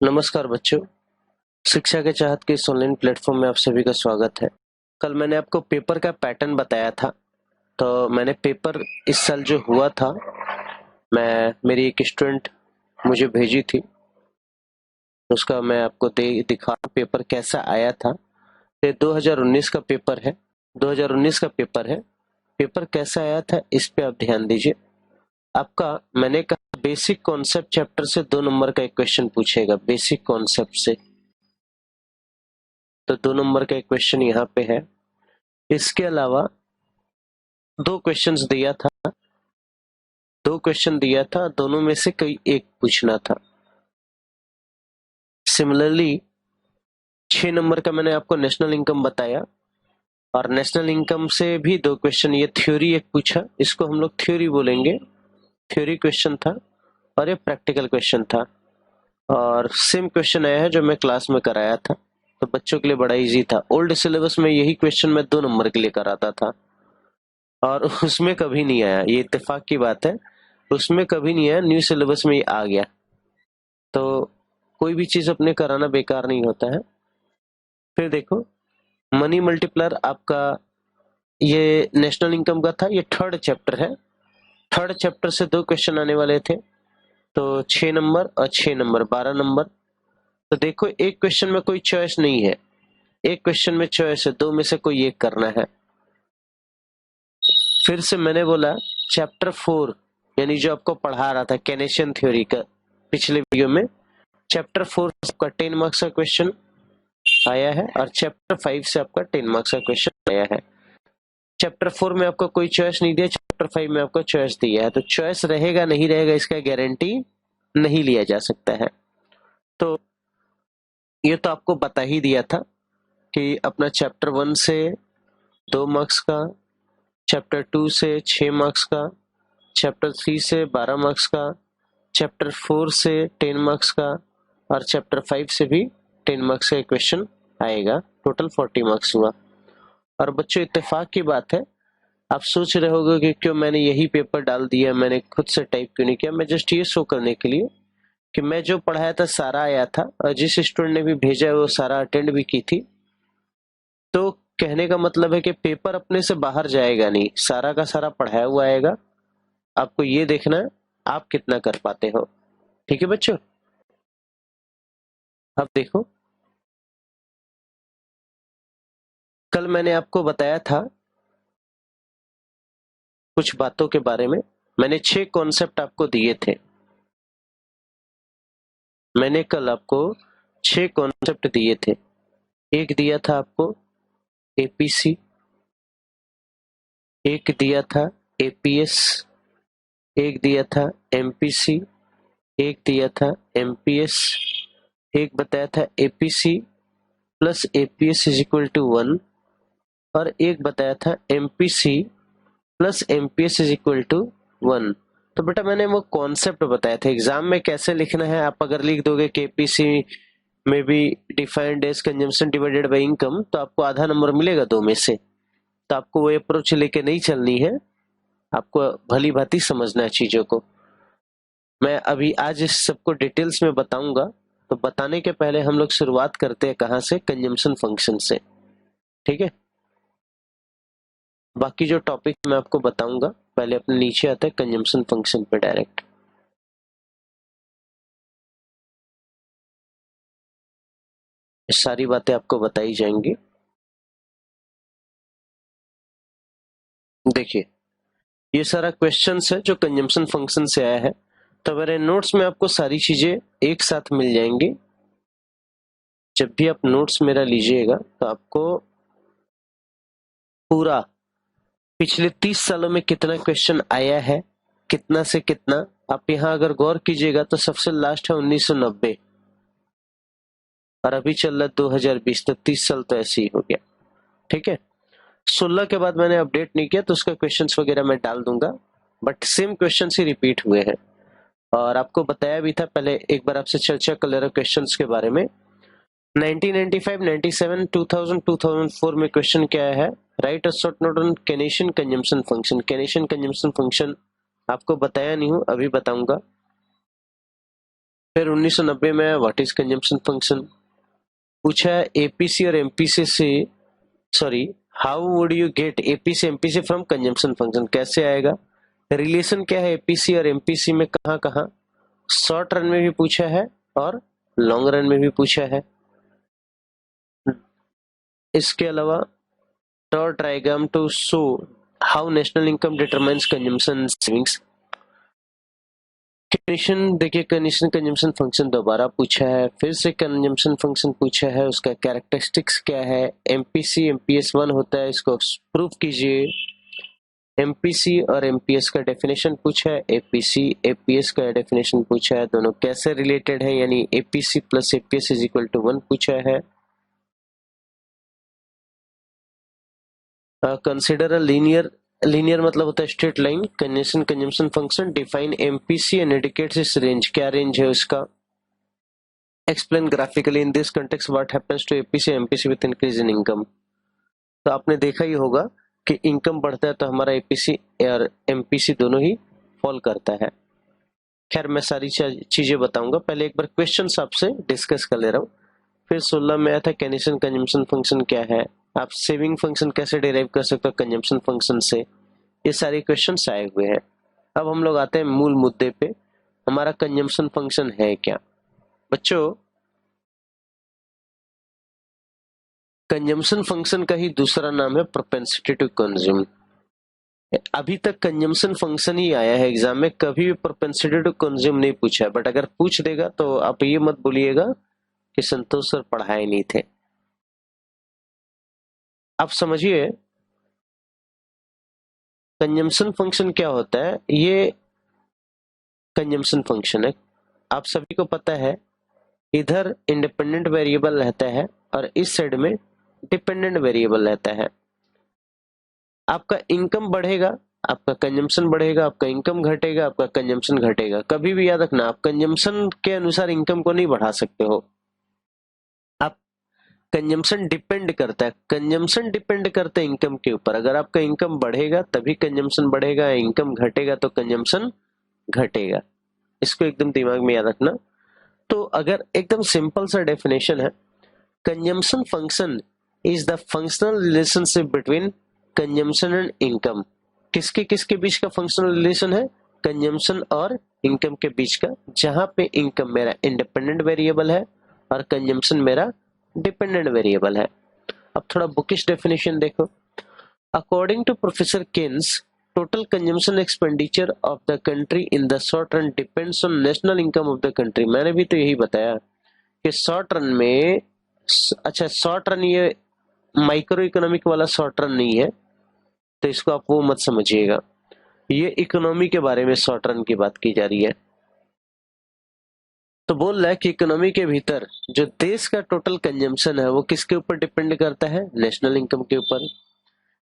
नमस्कार बच्चों, शिक्षा के चाहत के इस ऑनलाइन प्लेटफॉर्म में आप सभी का स्वागत है। कल मैंने आपको पेपर का पैटर्न बताया था, तो मैंने पेपर इस साल जो हुआ था, मेरी एक स्टूडेंट मुझे भेजी थी, उसका मैं आपको दिखा पेपर कैसा आया था। ये 2019 का पेपर है। 2019 का पेपर है। पेपर कैसा आया था इस पे आप ध्यान दीजिए। आपका मैंने कहा बेसिक कॉन्सेप्ट चैप्टर से 2 नंबर का एक क्वेश्चन पूछेगा, बेसिक कॉन्सेप्ट से। तो 2 नंबर का एक क्वेश्चन यहाँ पे है। इसके अलावा 2 क्वेश्चंस दिया था, 2 क्वेश्चन दिया था, दोनों में से कोई एक पूछना था। सिमिलरली 6 नंबर का मैंने आपको नेशनल इनकम बताया, और नेशनल इनकम से भी 2 क्वेश्चन, ये थ्योरी एक पूछा, इसको हम लोग थ्योरी बोलेंगे, थ्योरी क्वेश्चन था, और ये प्रैक्टिकल क्वेश्चन था। और सेम क्वेश्चन आया है जो मैं क्लास में कराया था, तो बच्चों के लिए बड़ा इजी था। ओल्ड सिलेबस में यही क्वेश्चन मैं 2 नंबर के लिए कराता था, और उसमें कभी नहीं आया, ये इत्तेफाक की बात है, उसमें कभी नहीं आया, न्यू सिलेबस में ये आ गया। तो कोई भी चीज अपने कराना बेकार नहीं होता है। फिर देखो, मनी मल्टीप्लायर आपका ये नेशनल इनकम का था, ये 3rd चैप्टर है। 3rd चैप्टर से 2 क्वेश्चन आने वाले थे, तो 6 नंबर और 6 नंबर 12 नंबर। तो देखो, एक क्वेश्चन में कोई चॉइस नहीं है, एक क्वेश्चन में चॉइस है, 2 में से कोई एक करना है। फिर से मैंने बोला चैप्टर 4, यानी जो आपको पढ़ा रहा था केनेशियन थ्योरी का पिछले वीडियो में, चैप्टर 4 से आपका 10 मार्क्स का क्वेश्चन आया है, और चैप्टर 5 से आपका 10 मार्क्स का क्वेश्चन आया है। चैप्टर 4 में आपको कोई चॉइस नहीं दिया, चैप्टर 5 में आपको चॉइस दिया है, तो चॉइस रहेगा नहीं रहेगा इसका गारंटी नहीं लिया जा सकता है। तो ये तो आपको बता ही दिया था कि अपना चैप्टर 1 से 2 मार्क्स का, चैप्टर 2 से 6 मार्क्स का, चैप्टर 3 से 12 मार्क्स का, चैप्टर 4 से 10 मार्क्स का, और चैप्टर 5 से भी 10 मार्क्स का क्वेश्चन आएगा। टोटल 40 मार्क्स हुआ। और बच्चों, इत्तेफाक की बात है, आप सोच रहे होगे कि क्यों मैंने यही पेपर डाल दिया, मैंने खुद से टाइप क्यों नहीं किया। मैं जस्ट ये शो करने के लिए कि मैं जो पढ़ाया था सारा आया था, और जिस स्टूडेंट ने भी भेजा है वो सारा अटेंड भी की थी। तो कहने का मतलब है कि पेपर अपने से बाहर जाएगा नहीं, सारा का सारा पढ़ाया हुआ आएगा। आपको ये देखना है आप कितना कर पाते हो। ठीक है बच्चों, अब देखो, कल मैंने आपको बताया था कुछ बातों के बारे में। मैंने 6 कॉन्सेप्ट आपको दिए थे। मैंने कल आपको 6 कॉन्सेप्ट दिए थे। एक दिया था आपको एपीसी, एक दिया था एपीएस, एक दिया था एमपीसी, एक दिया था एमपीएस, एक बताया था APC plus APS is equal to 1, और एक बताया था MPC plus MPS is equal to 1। तो बेटा मैंने वो कॉन्सेप्ट बताया था, एग्जाम में कैसे लिखना है। आप अगर लिख दोगे कि एपीसी में भी defined as consumption divided by income, तो आपको आधा नंबर मिलेगा 2 में से। तो आपको वो अप्रोच लेके नहीं चलनी है, आपको भली भांति समझना है चीजों को। मैं अभी आज इस सबको डिटेल्स में बताऊंगा। तो बताने के पहले हम लोग शुरुआत करते हैं कहाँ से, कंजम्पशन फंक्शन से। ठीक है, बाकी जो टॉपिक मैं आपको बताऊंगा, पहले अपने नीचे आता है कंजम्पशन फंक्शन पे डायरेक्ट। सारी बातें आपको बताई जाएंगी। देखिए, ये सारा क्वेश्चंस है जो कंजम्पशन फंक्शन से आया है। तो मेरे नोट्स में आपको सारी चीजें एक साथ मिल जाएंगी। जब भी आप नोट्स मेरा लीजिएगा तो आपको पूरा पिछले 30 सालों में कितना क्वेश्चन आया है, कितना से कितना, आप यहाँ अगर गौर कीजिएगा तो सबसे लास्ट है 1990, और अभी चल रहा है 2020, तो 30 साल तो ऐसे ही हो गया। ठीक है, 16 के बाद मैंने अपडेट नहीं किया, तो उसका क्वेश्चंस वगैरह मैं डाल दूंगा, but same question he repeat हुए हैं। और आपको बताया भी था, पहले एक बार आपसे चर्चा कर ले रहा क्वेश्चंस के बारे में। 1995, 97, 2000, 2004 में क्वेश्चन क्या है, write a short note on Keynesian consumption function. Keynesian consumption function आपको बताया नहीं हूं, अभी बताऊंगा। फिर 1990 में व्हाट इज कंजम्पशन फंक्शन पूछा है। एपीसी और एमपीसी से, sorry, how would you get APC MPC from consumption function, कैसे आएगा, रिलेशन क्या है एपीसी और एमपीसी में, कहाँ कहाँ, शॉर्ट रन में भी पूछा है और लॉन्ग रन में भी पूछा है। इसके अलावा draw diagram to show how national income determines consumption savings. Condition देखिए, कंडीशन कंजम्पशन फंक्शन दोबारा पूछा है, फिर से कंजम्पशन फंक्शन पूछा है, उसका कैरेक्टरिस्टिक्स क्या है, एमपीसी एमपीएस वन होता है, इसको प्रूफ कीजिए। एमपीसी और एमपीएस का डेफिनेशन पूछा है, एपीसी एपीएस का डेफिनेशन पूछा है, दोनों कैसे रिलेटेड है, यानी APC plus APS is equal to 1 पूछा है। कंसिडर अ लीनियर मतलब होता है straight line consumption consumption function, define MPC and indicates its range, क्या रेंज है उसका, explain graphically in this context what happens to APC MPC with increase in income. तो आपने देखा ही होगा कि इनकम बढ़ता है तो हमारा एपीसी और एमपीसी दोनों ही फॉल करता है। खैर मैं सारी चीजें बताऊंगा, पहले एक बार क्वेश्चन आपसे डिस्कस कर ले रहा हूँ। फिर 16 में आया था कैनिसन कंजम्पशन फंक्शन क्या है, आप सेविंग फंक्शन कैसे डिराइव कर सकते हो कंजम्पशन फंक्शन से, ये सारे क्वेश्चन आए हुए हैं। अब हम लोग आते हैं मूल मुद्दे पे, हमारा कंजम्पशन फंक्शन है क्या। बच्चों, कंजम्पशन फंक्शन का ही दूसरा नाम है प्रोपेंसिटी टू कंज्यूम। अभी तक कंजम्पशन फंक्शन ही आया है एग्जाम में, कभी भी प्रोपेंसिटी टू कंज्यूम नहीं पूछा है, बट अगर पूछ देगा तो आप ये मत बोलिएगा कि संतोष सर पढ़ाए नहीं थे। आप समझिए कंजम्पशन फंक्शन क्या होता है। ये कंजम्पशन फंक्शन है, आप सभी को पता है, इधर इंडिपेंडेंट वेरिएबल रहता है और इस साइड में डिपेंडेंट वेरिएबल रहता है। आपका इनकम बढ़ेगा, आपका कंजम्पशन बढ़ेगा, आपका इनकम घटेगा, आपका कंजम्पशन घटेगा। कभी भी याद रखना, आप कंजम्पशन के अनुसार इनकम को नहीं बढ़ा सकते हो। आप कंजम्पशन डिपेंड करता है, कंजम्पशन डिपेंड करता है इनकम के ऊपर। अगर आपका इनकम बढ़ेगा तभी कंजम्पशन बढ़ेगा, इनकम घटेगा तो कंजम्पशन घटेगा। इसको एकदम दिमाग में याद रखना। तो अगर एकदम सिंपल सा डेफिनेशन है, consumption function is the functional relationship between consumption and income. किसके किसके बीच का फंक्शनल रिलेशन है, कंजम्पशन और इनकम के बीच का, जहां पे इनकम मेरा इंडिपेंडेंट वेरिएबल है और कंजम्पशन मेरा डिपेंडेंट वेरिएबल है। अब थोड़ा बुकिश डेफिनेशन देखो। According to professor Keynes, total consumption expenditure of the country in the short run depends on national income of the country. मैंने भी तो यही बताया कि शॉर्ट रन में, अच्छा शॉर्ट रन ये माइक्रो इकोनॉमिक वाला शॉर्ट रन नहीं है, तो इसको आप वो मत समझिएगा, ये इकोनॉमी के बारे में शॉर्ट रन की बात की जा रही है। तो बोल रहा है कि इकोनॉमी के भीतर जो देश का टोटल कंजम्पशन है वो किसके ऊपर डिपेंड करता है, नेशनल इनकम के ऊपर।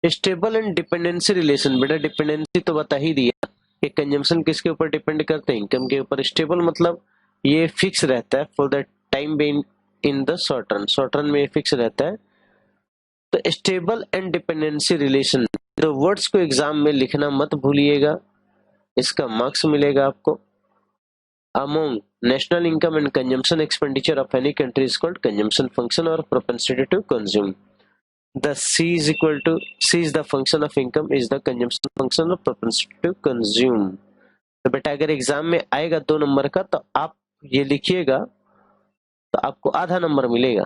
स्टेबल एंड डिपेंडेंसी रिलेशन, बेटा डिपेंडेंसी तो बता ही दिया कि कंजम्पशन किसके ऊपर डिपेंड करता है, इनकम के ऊपर। स्टेबल मतलब ये फिक्स रहता है for the time being in the short run, short run में फिक्स रहता है। तो स्टेबल एंड डिपेंडेंसी रिलेशन, तो वर्ड्स को एग्जाम में लिखना मत भूलिएगा, इसका मार्क्स मिलेगा आपको। Among national income and consumption expenditure of any country is called consumption function और propensity to consume. The C is equal to C is the function of income is the consumption function of propensity to consume। तो बेटा अगर exam में आएगा 2 number का तो आप ये लिखिएगा तो आपको आधा नंबर मिलेगा।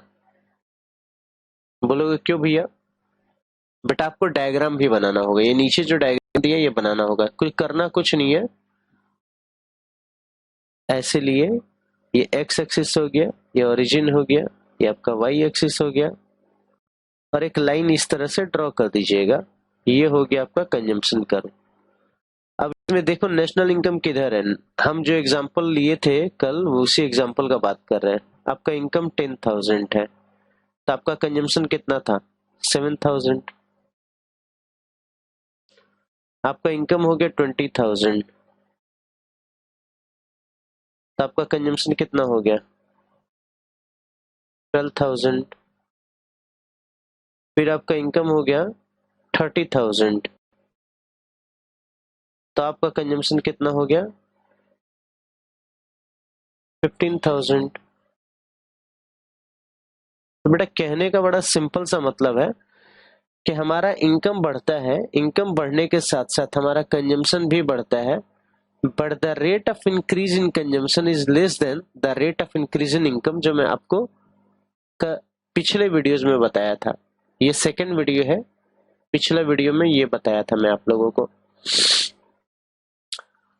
बोलोगे क्यों भैया, बेटा आपको डायग्राम भी बनाना होगा, ये नीचे जो डायग्राम दिया ये बनाना होगा, कुछ करना कुछ नहीं है। ऐसे लिए ये एक्स एक्सिस हो गया, ये ओरिजिन हो गया, ये आपका वाई एक्सिस हो गया, और एक लाइन इस तरह से ड्रॉ कर दीजिएगा, ये हो गया आपका कंजम्पशन कर्व। अब इसमें देखो नेशनल इनकम किधर है, हम जो एग्जांपल लिए थे कल वो उसी एग्जांपल का बात कर रहे हैं। आपका इनकम 10,000 है तो आपका कंजम्पशन कितना था, 7,000। आपका इनकम हो गया 20,000 तो आपका कंजम्पशन कितना हो गया, 12,000। फिर आपका इनकम हो गया 30,000 तो आपका कंजम्पशन कितना हो गया 15,000। तो बेटा कहने का बड़ा सिंपल सा मतलब है कि हमारा इनकम बढ़ता है, इनकम बढ़ने के साथ साथ हमारा कंजम्पशन भी बढ़ता है, but the rate of increase in consumption is less than the rate of increase in income, जो मैं आपको पिछले वीडियोस में बताया था। ये सेकंड वीडियो है, पिछला वीडियो में ये बताया था मैं आप लोगों को।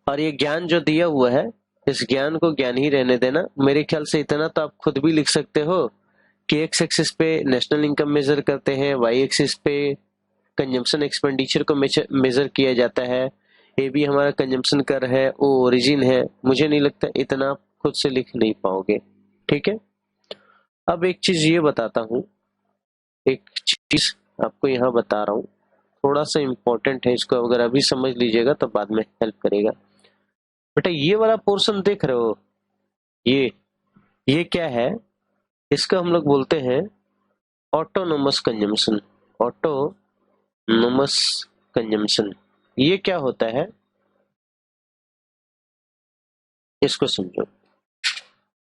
और ये ज्ञान जो दिया हुआ है, इस ज्ञान को ज्ञान ही रहने देना। मेरे ख्याल से इतना तो आप खुद भी लिख सकते हो कि एक्स एक्सिस पे नेशनल इनकम मेजर करते हैं, वाई एक्सिस पे कंजम्पशन एक्सपेंडिचर को मेजर किया जाता है, ए भी हमारा कंजम्पशन कर है, ओ ओरिजिन है। मुझे नहीं लगता इतना आप खुद से लिख नहीं पाओगे, ठीक है। अब एक चीज ये बताता हूँ, एक चीज आपको यहाँ बता रहा हूँ, थोड़ा सा इम्पोर्टेंट है, इसको अगर अभी समझ लीजिएगा तो बाद में हेल्प करेगा। बेटा ये वाला पोर्शन देख रहे हो, ये क्या है, इसका हम लोग बोलते हैं ऑटोनोमस कंजम्पशन। ऑटोनोमस कंजम्पशन ये क्या होता है, इसको समझो।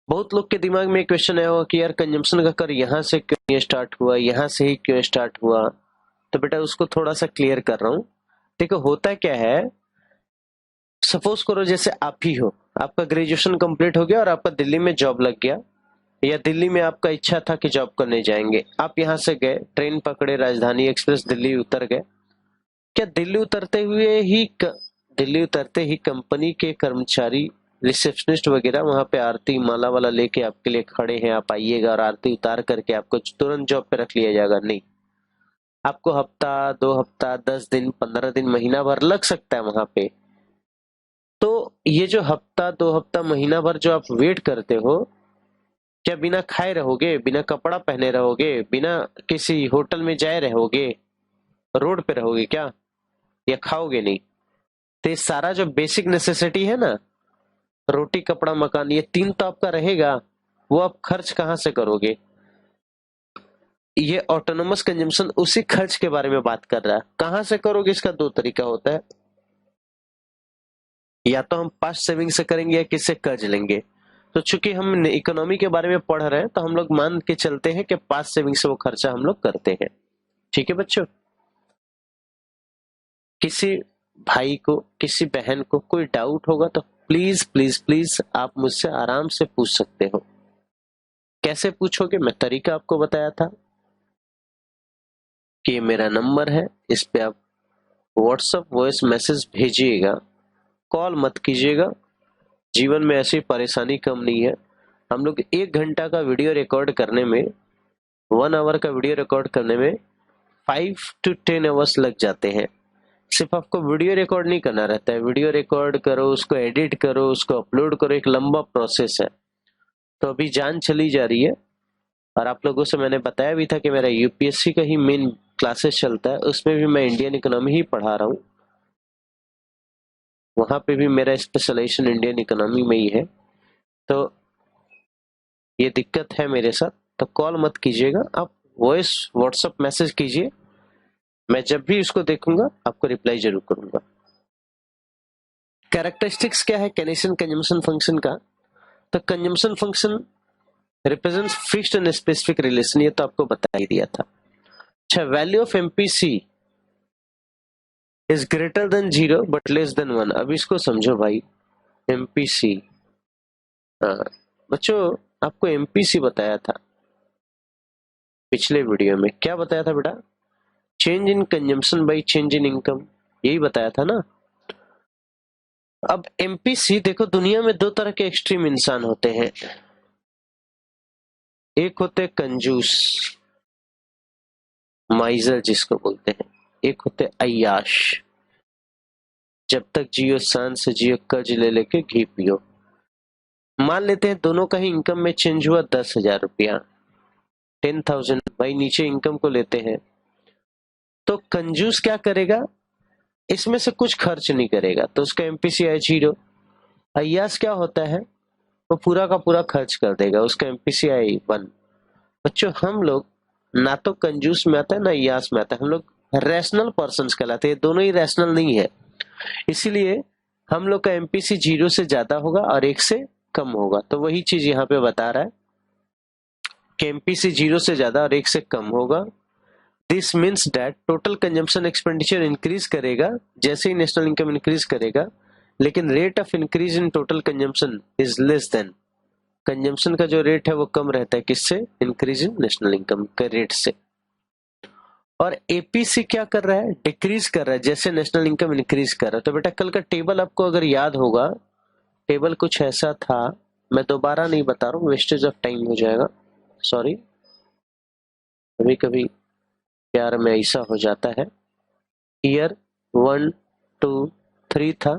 बहुत लोग के दिमाग में क्वेश्चन आया होगा कि यार कंजम्पशन का कर यहाँ से क्यों स्टार्ट हुआ, यहाँ से ही क्यों स्टार्ट हुआ। तो बेटा उसको थोड़ा सा क्लियर कर रहा हूँ। देखो होता क्या है, सपोज करो जैसे आप ही हो, आपका ग्रेजुएशन कंप्लीट हो गया और आपका दिल्ली में जॉब लग गया, या दिल्ली में आपका इच्छा था कि जॉब करने जाएंगे। आप यहाँ से गए, ट्रेन पकड़े, राजधानी एक्सप्रेस, दिल्ली उतर गए। क्या दिल्ली उतरते ही कंपनी के कर्मचारी, रिसेप्शनिस्ट वगैरह वहां पे आरती माला वाला लेके आपके लिए खड़े हैं, आप आइएगा और आरती उतार करके आपको तुरंत जॉब पे रख लिया जाएगा? नहीं, आपको हफ्ता, 2 हफ्ता, 10 दिन, 15 दिन, महीना भर लग सकता है वहां पे। तो ये जो हफ्ता, 2 हफ्ता, महीना भर जो आप वेट करते हो, क्या बिना खाए रहोगे, बिना कपड़ा पहने रहोगे, बिना किसी होटल में जाए रहोगे, रोड पे रहोगे क्या, या खाओगे नहीं? तो ये सारा जो बेसिक नेसेसिटी है ना, रोटी, कपड़ा, मकान, ये 3 तो आपका रहेगा, वो आप खर्च कहां से करोगे? ये ऑटोनोमस कंजम्पशन उसी खर्च के बारे में बात कर रहा है। कहां से करोगे, इसका 2 तरीका होता है, या तो हम पास्ट सेविंग से करेंगे या किससे कर्ज लेंगे। तो चूंकि हम इकोनॉमी के बारे में पढ़ रहे हैं तो हम लोग मान के चलते हैं कि पास्ट सेविंग से वो खर्चा हम लोग करते हैं, ठीक है बच्चों। किसी भाई को, किसी बहन को कोई डाउट होगा तो प्लीज प्लीज प्लीज आप मुझसे आराम से पूछ सकते हो। कैसे पूछोगे, मैं तरीका आपको बताया था कि ये मेरा नंबर है, इस पे आप व्हाट्सएप वॉइस मैसेज भेजिएगा, कॉल मत कीजिएगा। जीवन में ऐसी परेशानी कम नहीं है। हम लोग 1 घंटा का वीडियो रिकॉर्ड करने में, 1 आवर का वीडियो रिकॉर्ड करने में 5 to 10 आवर्स लग जाते हैं। सिर्फ आपको वीडियो रिकॉर्ड नहीं करना रहता है, वीडियो रिकॉर्ड करो, उसको एडिट करो, उसको अपलोड करो, एक लंबा प्रोसेस है। तो अभी जान चली जा रही है। और आप लोगों से मैंने बताया भी था कि मेरा यूपीएससी का ही मेन क्लासेस चलता है, उसमें भी मैं इंडियन इकोनॉमी ही पढ़ा रहा हूँ, वहां पे भी मेरा स्पेशलाइजेशन इंडियन इकोनॉमी में ही है। तो ये दिक्कत है मेरे साथ, तो कॉल मत कीजिएगा, आप वॉइस व्हाट्सएप मैसेज कीजिए। मैं जब भी उसको देखूंगा आपको रिप्लाई जरूर करूंगा। कैरेक्टरिस्टिक्स क्या है केनेशियन कंजम्पशन फंक्शन का? तो consumption function represents fixed and specific relation, ये तो आपको बता ही दिया था। अच्छा, value of MPC is greater than 0 but less than 1। अब इसको समझो भाई, एमपीसी, बच्चों आपको एमपीसी बताया था पिछले वीडियो में। क्या बताया था बेटा? Change in consumption by change in income, यही बताया था ना। अब एमपीसी देखो, दुनिया में 2 तरह के एक्सट्रीम इंसान होते हैं। एक होते कंजूस, माइजर जिसको बोलते हैं, एक होते अय्याश, जब तक जियो शान से जियो, कर्ज ले लेके घी पियो। मान लेते हैं दोनों का ही इनकम में चेंज हुआ 10,000 रुपया, 10,000, भाई नीचे इनकम को लेते हैं। तो कंजूस क्या करेगा, इसमें से कुछ खर्च नहीं करेगा, तो उसका एमपीसी है 0। अय्यास क्या होता है, वो पूरा का पूरा खर्च कर देगा, उसका एमपीसी है 1। बच्चों हम लोग ना तो कंजूस में आता है ना अय्यास में आता है, हम लोग रैशनल पर्सन्स कहलाते हैं। दोनों ही रैशनल नहीं है, इसीलिए हम लोग का एमपीसी 0 से ज्यादा होगा और 1 से कम होगा। तो वही चीज यहाँ पे बता रहा है कि एमपीसी 0 से ज्यादा और 1 से कम होगा। This means that total consumption expenditure increase करेगा जैसे ही नेशनल इनकम इंक्रीज करेगा, लेकिन rate of increase in total consumption is less than, consumption का जो रेट है वो कम रहता है किससे, इंक्रीज इन नेशनल इनकम के रेट से। और एपीसी क्या कर रहा है, डिक्रीज कर रहा है जैसे नेशनल इनकम इंक्रीज कर रहा है। तो बेटा कल का टेबल आपको अगर याद होगा, टेबल कुछ ऐसा था, मैं दोबारा नहीं बता रहा हूँ, वेस्टेज ऑफ टाइम हो जाएगा, सॉरी। कभी कभी प्यार में ऐसा हो जाता है। ईयर 1 2 3 था,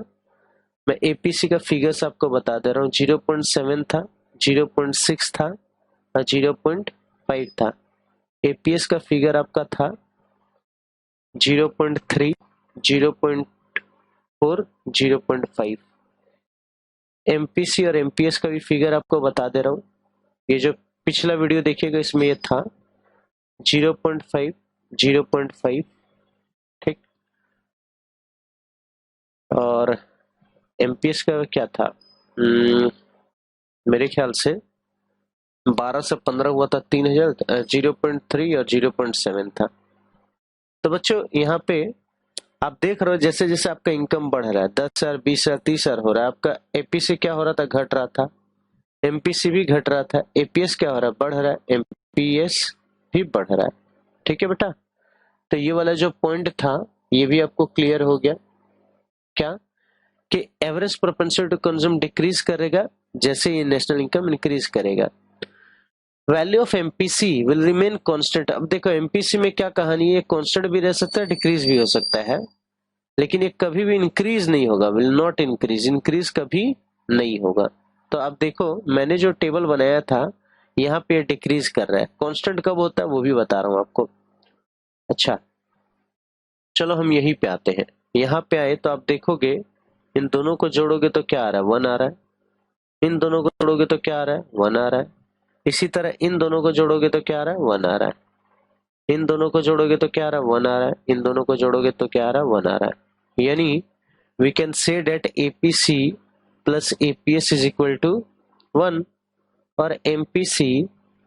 मैं एपीसी का फिगर्स आपको बता दे रहा हूँ। 0.7 था, 0.6 था और 0.5 था। एपीएस का फिगर आपका था 0.3, 0.4, 0.5। एमपीसी और एमपीएस का भी फिगर आपको बता दे रहा हूँ। ये जो पिछला वीडियो देखिएगा इसमें ये था 0.5, 0.5, ठीक। और एमपीएस का क्या था, मेरे ख्याल से 12 से 15 हुआ था 3000, 0.3 और 0.7 था। तो बच्चों यहाँ पे आप देख रहे हो जैसे जैसे आपका इनकम बढ़ रहा है, 10,000, 20,000, 30,000 हो रहा है, आपका एपीसी क्या हो रहा था, घट रहा था। एमपीसी भी घट रहा था। एपीएस क्या हो रहा है, बढ़ रहा है। एमपीएस भी बढ़ रहा है। ठीक है बेटा, तो ये वाला जो पॉइंट था ये भी आपको क्लियर हो गया क्या, कि average propensity to consume decrease करेगा जैसे ये नेशनल इनकम इंक्रीज करेगा। Value of MPC will remain constant. अब देखो एमपीसी में क्या कहानी है, कांस्टेंट भी रह सकता है, डिक्रीज भी हो सकता है, लेकिन ये कभी भी इंक्रीज नहीं होगा, विल नॉट इंक्रीज, इंक्रीज कभी नहीं होगा। तो आप देखो मैंने जो टेबल बनाया था यहाँ पे डिक्रीज कर रहा है, कांस्टेंट कब होता है वो भी बता रहा हूँ आपको। अच्छा चलो हम यहीं पे आते हैं। यहाँ पे आए तो आप देखोगे इन दोनों को जोड़ोगे तो क्या आ रहा है, 1 आ रहा है। इन दोनों को जोड़ोगे तो क्या आ रहा है, 1 आ रहा है। इसी तरह इन दोनों को जोड़ोगे तो क्या आ रहा है, 1 आ रहा है। इन दोनों को जोड़ोगे तो क्या आ रहा है, 1 आ रहा है। इन दोनों को जोड़ोगे तो क्या आ रहा है, 1 आ रहा है। यानी we can say that APC plus APS is equal to 1 और MPC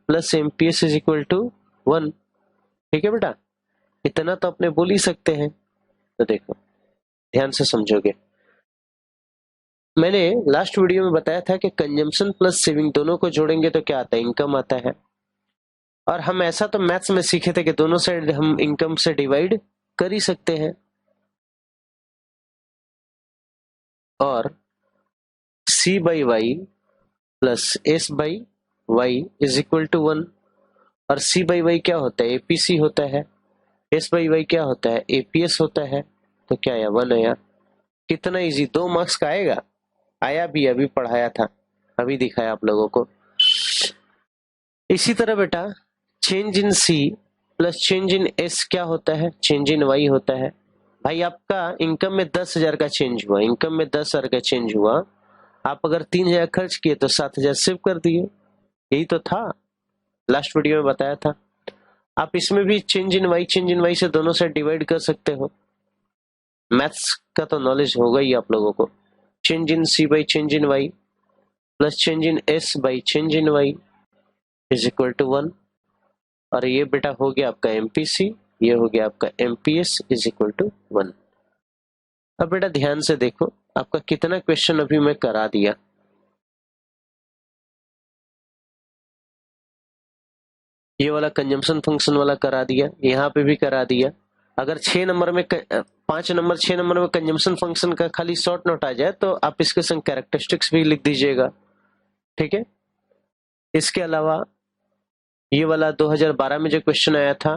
plus MPS is equal to 1। ठीक है बेटा, इतना तो अपने बोल ही सकते हैं। तो देखो ध्यान से समझोगे, मैंने लास्ट वीडियो में बताया था कि कंजम्पशन प्लस सेविंग दोनों को जोड़ेंगे तो क्या आता है, इनकम आता है। और हम ऐसा तो मैथ्स में सीखे थे कि दोनों साइड हम इनकम से डिवाइड कर ही सकते हैं। और C by Y plus S by Y is equal to 1। और C बाई वाई क्या होता है, एपीसी होता है। S बाई वाई क्या होता है, एपीएस होता है। तो क्या आया, 1 आया। कितना इजी, 2 मार्क्स का आएगा, आया भी, अभी पढ़ाया था, अभी दिखाया आप लोगों को। इसी तरह बेटा change in C plus change in S क्या होता है, चेंज इन Y होता है। भाई आपका इनकम में 10,000 का चेंज हुआ, इनकम में 10,000 का चेंज हुआ, आप अगर 3,000 खर्च किए तो 7,000 सेव कर दिए, यही तो था, लास्ट वीडियो में बताया था। आप इसमें भी चेंज इन वाई से दोनों साइड डिवाइड कर सकते हो। मैथ्स का तो नॉलेज होगा ही आप लोगों को। Change in C by change in Y plus change in S by change in Y is equal to 1। और ये बेटा हो गया आपका एमपीसी, ये हो गया आपका एमपीएस इज इक्वल टू 1। अब बेटा ध्यान से देखो आपका कितना क्वेश्चन अभी मैं करा दिया। ये वाला कंजम्पशन फंक्शन वाला करा दिया, यहाँ पे भी करा दिया। अगर 6 नंबर में 5 नंबर 6 नंबर में कंजम्पशन फंक्शन का खाली शॉर्ट नोट आ जाए तो आप इसके संग कैरेक्टरिस्टिक्स भी लिख दीजिएगा। ठीक है, इसके अलावा ये वाला 2012 में जो क्वेश्चन आया था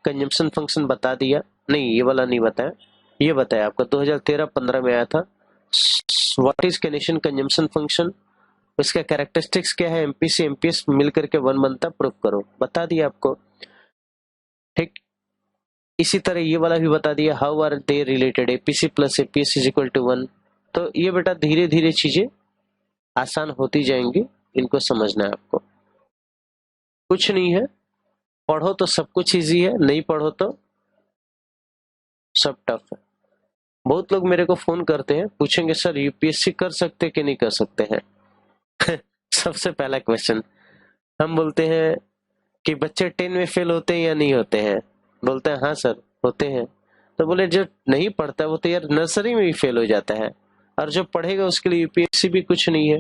कंजम्पशन फंक्शन बता दिया, नहीं ये वाला नहीं बताया, ये बताया आपका 2013-15 में आया था। व्हाट इज कैनेशन कंजम्पशन फंक्शन, इसका कैरेक्टरिस्टिक्स क्या है, एमपीसी एमपीएस मिलकर के 1 बनता, प्रूफ करो, बता दिया आपको। ठीक, इसी तरह ये वाला भी बता दिया, how are they related, APC plus APS is equal to 1। तो ये बेटा धीरे धीरे चीजें आसान होती जाएंगी, इनको समझना है आपको, कुछ नहीं है। पढ़ो तो सब कुछ इजी है, नहीं पढ़ो तो सब टफ है। बहुत लोग मेरे को फोन करते हैं, पूछेंगे सर यूपीएससी कर सकते कि नहीं कर सकते हैं। सबसे पहला क्वेश्चन हम बोलते हैं कि बच्चे 10 में फेल होते हैं या नहीं होते हैं? बोलते हैं हाँ सर होते हैं। तो बोले जो नहीं पढ़ता वो तो यार नर्सरी में भी फेल हो जाता है, और जो पढ़ेगा उसके लिए यूपीएससी भी कुछ नहीं है।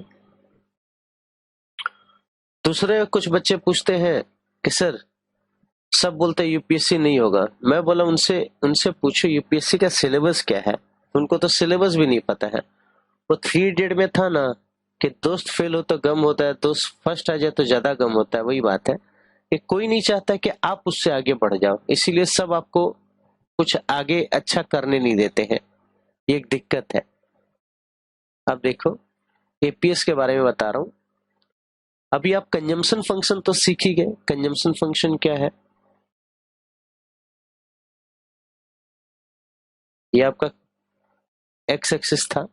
दूसरे कुछ बच्चे पूछते हैं कि सर सब बोलते हैं यूपीएससी नहीं होगा। मैं बोला उनसे उनसे पूछो यूपीएससी का सिलेबस क्या है। उनको तो सिलेबस भी नहीं पता है। वो 3 इडियट में था ना कि दोस्त फेल हो तो गम होता है, दोस्त फर्स्ट आ जाए तो ज्यादा गम होता है। वही बात है कि कोई नहीं चाहता कि आप उससे आगे बढ़ जाओ, इसीलिए सब आपको कुछ आगे अच्छा करने नहीं देते हैं। ये एक दिक्कत है। अब देखो एपीएस के बारे में बता रहा हूं। अभी आप कंजम्पशन फंक्शन तो सीख ही गए। कंजम्पशन फंक्शन क्या है? ये आपका एक्स एक्सिस था,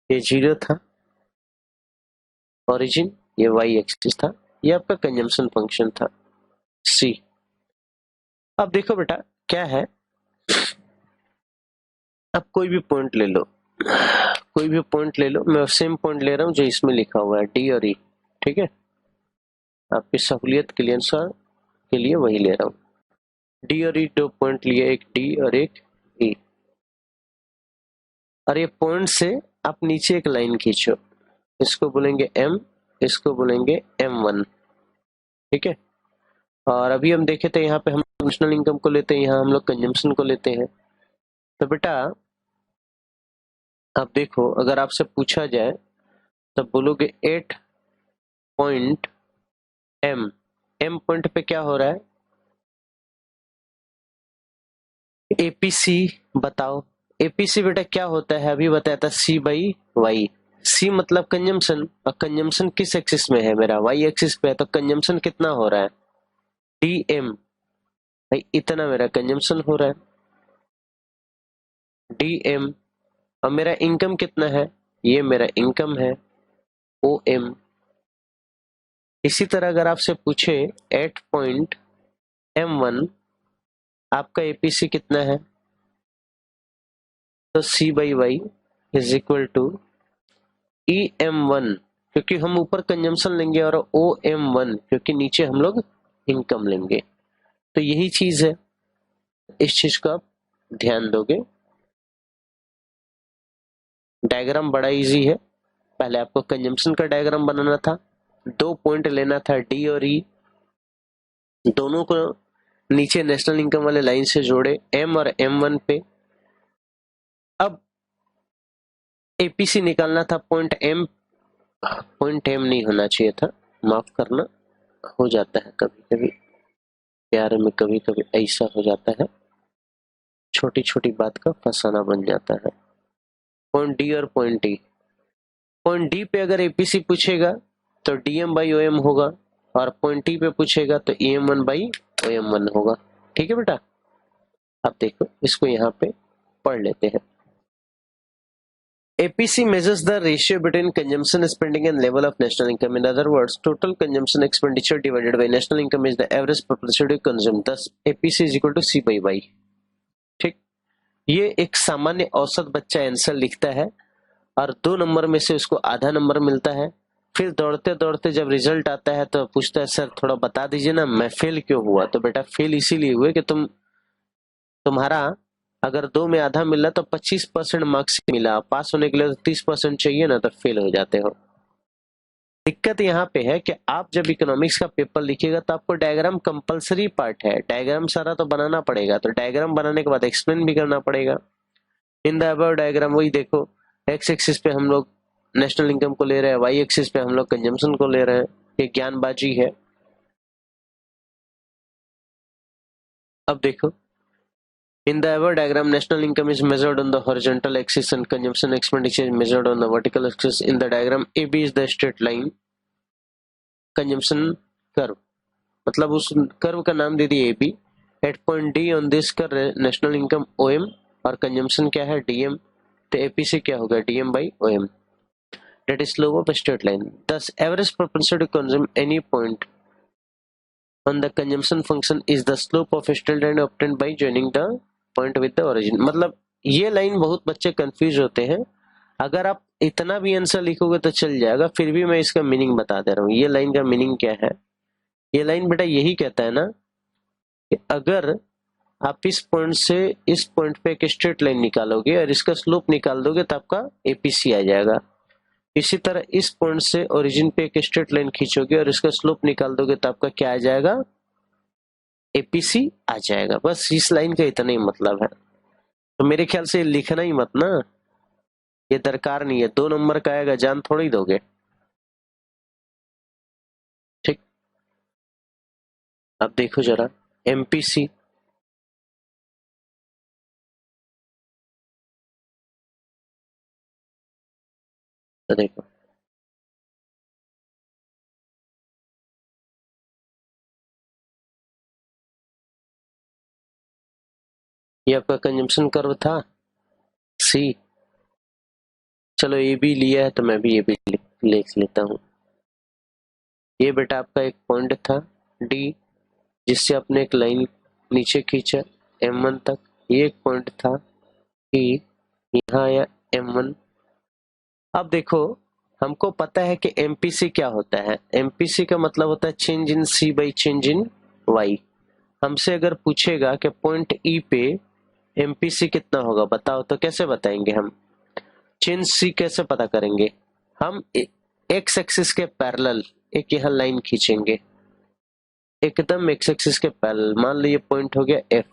ये 0 था ओरिजिन, ये वाई एक्सिस था, ये आपका कंजम्पशन फंक्शन था सी। अब देखो बेटा क्या है, अब कोई भी पॉइंट ले लो, कोई भी पॉइंट ले लो। मैं सेम पॉइंट ले रहा हूँ जो इसमें लिखा हुआ है डी और ई, ठीक है? आपकी सहूलियत के लिए अनुसार के लिए वही ले रहा हूँ। डी और ई 2 पॉइंट लिए, एक डी और एक ई, और ये पॉइंट से आप नीचे एक लाइन खींचो, इसको बोलेंगे एम, इसको बोलेंगे M1, ठीक है? और अभी हम देखे थे यहाँ पे हम नेशनल इनकम को लेते हैं, यहाँ हम लोग कंजम्पशन को लेते हैं। तो बेटा आप देखो अगर आपसे पूछा जाए तब बोलोगे 8 पॉइंट एम, एम पॉइंट पे क्या हो रहा है? एपीसी बताओ। एपीसी बेटा क्या होता है? अभी बताया था सी बाई वाई। सी मतलब कंजम्पशन, और कंजम्पशन किस एक्सिस में है? मेरा वाई एक्सिस पे है, तो कंजम्पशन कितना हो रहा है? डीएम, भाई इतना मेरा कंजम्पशन हो रहा है डीएम। और मेरा इनकम कितना है? ये मेरा इनकम है ओएम। इसी तरह अगर आपसे पूछे 8 पॉइंट M1 आपका एपीसी कितना है, तो C by Y is equal to EM1, क्योंकि हम ऊपर कंजम्पशन लेंगे, और OM1 क्योंकि नीचे हम लोग इनकम लेंगे। तो यही चीज है, इस चीज को आप ध्यान दोगे। डायग्राम बड़ा इजी है। पहले आपको कंजम्पशन का डायग्राम बनाना था, 2 पॉइंट लेना था डी और ई, दोनों को नीचे नेशनल इनकम वाले लाइन से जोड़े एम और M1 पे। अब एपीसी निकालना था पॉइंट एम, पॉइंट एम नहीं होना चाहिए था, माफ करना, हो जाता है कभी कभी प्यार में, कभी कभी ऐसा हो जाता है, छोटी छोटी बात का फसाना बन जाता है। पॉइंट डी और पॉइंट ई, पॉइंट डी पे अगर एपीसी पूछेगा तो डीएम बाई ओएम होगा, और पॉइंट टी पे पूछेगा तो EM1 बाई OM1 होगा। ठीक है बेटा? अब देखो इसको यहाँ पे पढ़ लेते हैं। APC measures the ratio between consumption spending and level of national income. In other words, total consumption expenditure divided by national income is the average propensity to consume. Thus, APC is equal to C by Y. ठीक, ये एक सामान्य औसत बच्चा answer लिखता है, और 2 number में से उसको आधा नंबर मिलता है। फिर दौड़ते दौड़ते जब रिजल्ट आता है तो पूछता है सर थोड़ा बता दीजिए ना मैं फेल क्यों हुआ? तो बेटा फेल इसीलिए हुए कि तुम्हारा अगर 2 में आधा मिला तो 25% मार्क्स मिला, पास होने के लिए तो 30% चाहिए ना, तो फेल हो जाते हो। दिक्कत यहाँ पे है कि आप जब इकोनॉमिक्स का पेपर लिखिएगा तो आपको डायग्राम कंपलसरी पार्ट है, डायग्राम सारा तो बनाना पड़ेगा। तो डायग्राम बनाने के बाद एक्सप्लेन भी करना पड़ेगा। इन द अबव डायग्राम वही देखो, एक्स एक्सिस पे हम लोग नेशनल इनकम को ले रहे हैं, वाई एक्सिस पे हम लोग कंजम्पशन को ले रहे हैं। ये ज्ञानबाजी है। अब देखो in the above diagram, national income is measured on the horizontal axis and consumption expenditure is measured on the vertical axis. In the diagram, AB is the straight line consumption curve, मतलब उस curve का नाम दे दिए AB। At point D on this curve national income OM और consumption क्या है DM, तो APC क्या होगा DM by OM, that is slope of a straight line. Thus, average propensity to consume any point on the consumption function is the slope of a straight line obtained by joining the point with the origin. मतलब ये line बहुत बच्चे confuse होते हैं। अगर आप इतना भी आंसर लिखोगे तो चल जाएगा, फिर भी मैं इसका मीनिंग बता दे रहा हूँ। ये लाइन का मीनिंग क्या है? ये लाइन बेटा यही कहता है ना कि अगर आप इस पॉइंट से इस पॉइंट पे एक स्ट्रेट लाइन निकालोगे और इसका स्लोप निकाल दोगे तो आपका एपीसी आ जाएगा। इसी तरह इस पॉइंट से ओरिजिन पे एक स्ट्रेट लाइन खींचोगे और इसका स्लोप निकाल दोगे तो आपका क्या आ जाएगा? एपीसी आ जाएगा। बस इस लाइन का इतना ही मतलब है। तो मेरे ख्याल से लिखना ही मत ना, ये दरकार नहीं है। 2 नंबर का आएगा, जान थोड़ी दोगे। ठीक, अब देखो जरा एमपीसी। तो देखो ये आपका कंजम्पशन कर्व था सी। चलो ए बी लिया है तो मैं भी ये भी लिख लेता हूँ। ये बेटा आपका एक पॉइंट था डी, जिससे आपने एक लाइन नीचे खींचा M1 तक। ये एक पॉइंट था E, यहाँ आया M1। अब देखो हमको पता है कि MPC क्या होता है। MPC का मतलब होता है change in C by change in Y। हमसे अगर पूछेगा कि पॉइंट E पे MPC कितना होगा बताओ, तो कैसे बताएंगे हम? चेंज C कैसे पता करेंगे? हम एक्स एक्सिस के पैरेलल एक यहाँ लाइन खींचेंगे, एकदम एक्स एक्सिस के पैरेलल। मान लो ये पॉइंट हो गया F,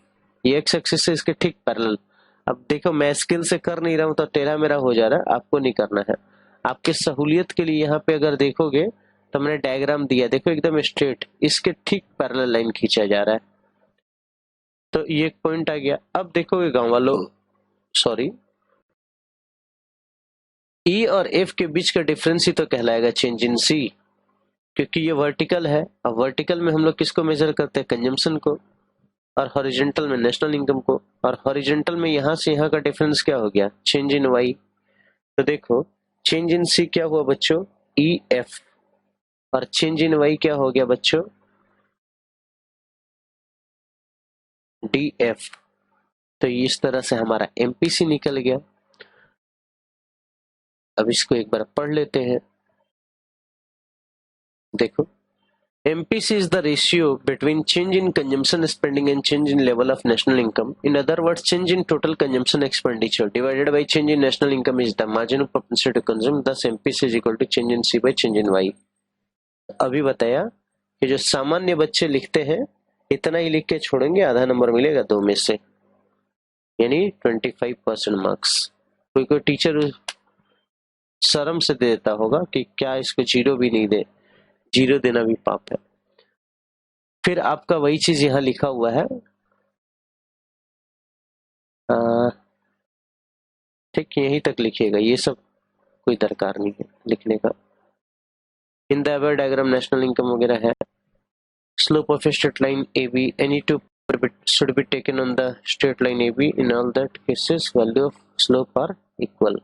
ये एक्स एक्सिस से इसके ठीक पैरेलल। अब देखो मैं स्किल से कर नहीं रहा हूं तो टेढ़ा मेरा हो जा रहा है, आपको नहीं करना है। आपके सहूलियत के लिए यहाँ पे अगर देखोगे तो मैंने डायग्राम दिया, देखो एकदम स्ट्रेट इसके ठीक पैरेलल लाइन खींचा जा रहा है। तो ये एक पॉइंट आ गया। अब देखोगे गांव वालों, सॉरी, ई और एफ के बीच का डिफरेंस ही तो कहलाएगा चेंज इन सी, क्योंकि ये वर्टिकल है। अब वर्टिकल में हम लोग किसको मेजर करते हैं? कंजम्पशन को। और हॉरिजॉन्टल में नेशनल इनकम को। और हॉरिजॉन्टल में यहां से यहां का डिफरेंस क्या हो गया? Change in Y. तो देखो चेंज इन सी क्या हुआ बच्चों? E F. और चेंज इन वाई क्या हो गया बच्चों? D F. तो इस तरह से हमारा एमपीसी निकल गया। अब इसको एक बार पढ़ लेते हैं। देखो MPC is the ratio between change in consumption spending and change in level of national income. In other words, change in total consumption expenditure divided by change in national income is the margin of propensity to consume. Thus, MPC is equal to change in C by change in Y. अभी बताया कि जो सामान्य बच्चे लिखते हैं इतना ही लिख के छोड़ेंगे, आधा नंबर मिलेगा 2 में से, यानी 25% मार्क्स। कोई कोई टीचर शर्म से दे देता होगा कि क्या इसको 0 भी नहीं दे, 0 देना भी पाप है। फिर आपका वही चीज यहाँ लिखा हुआ है, ठीक यहीं तक लिखिएगा, ये सब कोई दरकार नहीं है लिखने का। In the above diagram national income वगैरह है। Slope of straight line A B, any two should be taken on the straight line AB. In all that cases, value of slope are equal.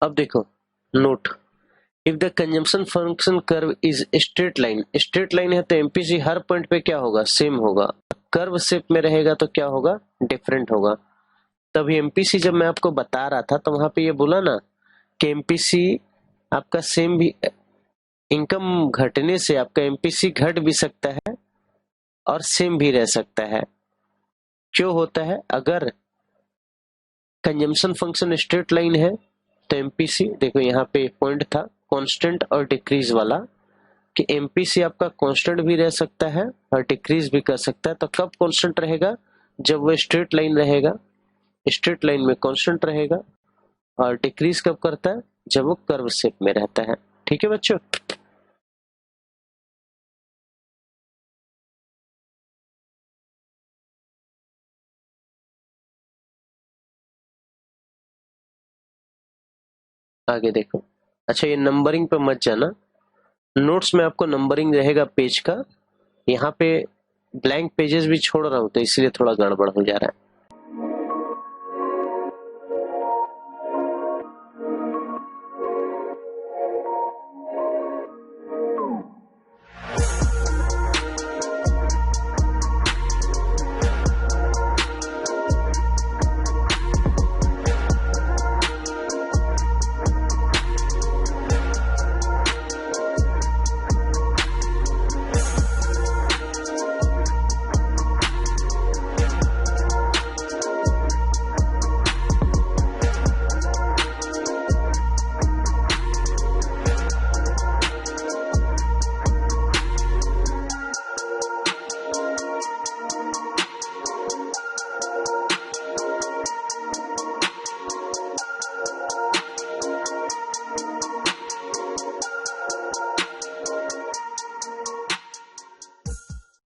अब देखो note, if the consumption function curve is straight line, straight line है तो MPC हर point पे क्या होगा? Same होगा। Curve shape में रहेगा तो क्या होगा? डिफरेंट होगा। तभी एमपीसी जब मैं आपको बता रहा था तो वहां पे ये बोला ना कि एमपीसी आपका सेम भी, इनकम घटने से आपका एमपीसी घट भी सकता है और सेम भी रह सकता है। क्यों होता है? अगर कंजम्पशन फंक्शन स्ट्रेट लाइन है तो एमपीसी, देखो यहाँ पे पॉइंट था कांस्टेंट और डिक्रीज वाला, कि एमपीसी आपका कांस्टेंट भी रह सकता है और डिक्रीज भी कर सकता है। तो कब कांस्टेंट रहेगा? जब वो स्ट्रेट लाइन रहेगा, स्ट्रेट लाइन में कांस्टेंट रहेगा। और डिक्रीज कब करता है? जब वो कर्व शेप में रहता है। ठीक है बच्चों? आगे देखो। अच्छा ये नंबरिंग पे मत जाना, नोट्स में आपको नंबरिंग रहेगा पेज का। यहाँ पे ब्लैंक पेजेस भी छोड़ रहा हूँ तो इसलिए थोड़ा गड़बड़ हो जा रहा है।